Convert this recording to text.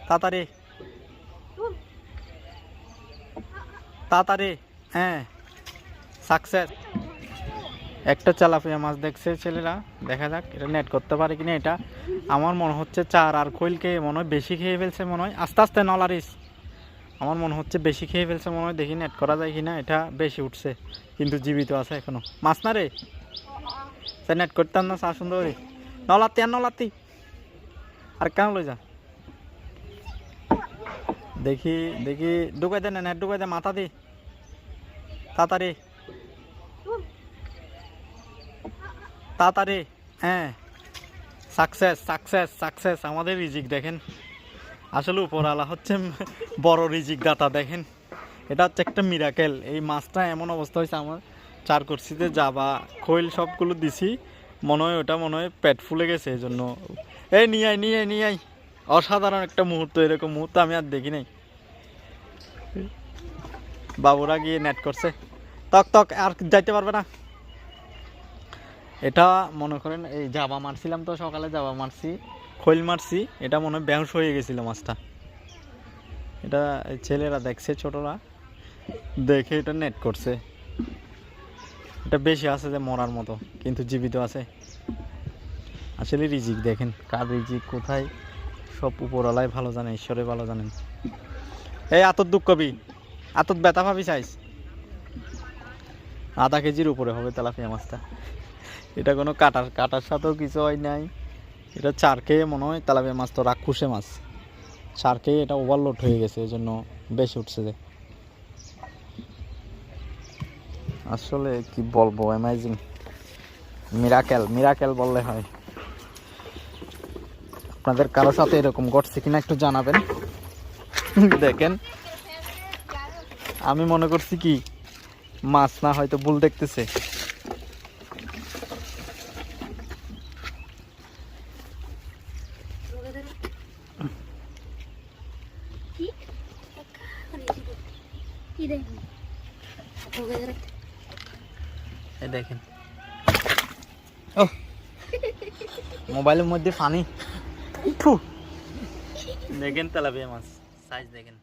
তাড়াতাড়ি তাড়াতাড়ি। হ্যাঁ, সাকসেস। একটা তেলাপিয়া মাছ দেখছে ছেলেরা, দেখা যাক এটা নেট করতে পারে কিনা। এটা আমার মনে হচ্ছে চার আর খৈলকে মনে হয় বেশি খেয়ে ফেলছে মনে হয়। আস্তে আস্তে নলারিস, আমার মনে হচ্ছে বেশি খেয়ে ফেলছে মনে হয়। দেখি নেট করা যায় কিনা। এটা বেশি উঠছে কিন্তু জীবিত আছে এখনো। মাছ না রে, সে নেট করতাম না চা সুন্দর। নলাতি আর নলাতি আর কেন লই যা। দেখি দেখি ঢুকাই দে না, নেট ঢুকাই দে, মাথা দি তাড়াতাড়ি তাড়াতাড়ি। হ্যাঁ, সাকসেস সাকসেস সাকসেস। আমাদের রিজিক দেখেন, আসলে উপরওয়ালা হচ্ছে বড় রিজিক দাতা। দেখেন, এটা হচ্ছে একটা মিরাকেল। এই মাছটা এমন অবস্থা হয়েছে, আমার চার করছিতে যাবা খৈল সবগুলো দিছি, মনে হয় ওটা মনে হয় পেট ফুলে গেছে। এই জন্য এই নিয়ে আয় নিয়ে আয় নিয়ে আয়। অসাধারণ একটা মুহূর্ত, এরকম মুহূর্ত আমি আর দেখি নাই। বাবুরা গিয়ে নেট করছে, তক তক আর যাইতে পারবে না। এটা মনে করেন এই জাবা মারছিলাম তো সকালে, জাবা মারছি, খৈল মারছি, এটা মনে হয় বেহুশ হয়ে গেছিল মাছটা। এটা ছেলেরা দেখছে, ছোটরা দেখে এটা নেট করছে। এটা বেশি আছে যে মরার মতো, কিন্তু জীবিত আছে। আসলে রিজিক দেখেন, কার রিজিক কোথায় সব উপরওয়ালাই ভালো জানে, ঈশ্বরে ভালো জানেন। এই আতর দুঃখ কবি, আতর ব্যথা ভাবি চাইস। আধা কেজির উপরে হবে তেলাপিয়া মাছটা। এটা কোনো কাটার সাথেও কিছু হয় নাই। এটা চার খেয়ে মনে হয় তেলাপিয়া মাছ তো রাক্ষুসে মাছ, চার খেয়ে এটা ওভারলোড হয়ে গেছে, এই জন্য বেশি উঠছে যে। আসলে কি বলবো, অ্যামেজিং, মিরাকেল মিরাকেল বললে হয়। আপনাদের কারো সাথে এরকম ঘটছে কিনা একটু জানাবেন। দেখেন, আমি মনে করছি কি মাছ না, হয়তো ভুল দেখতেছে। দেখেন, ও মোবাইলের মধ্যে ফানি। দেখেন তেলাপিয়া মাছ সাইজ দেখেন।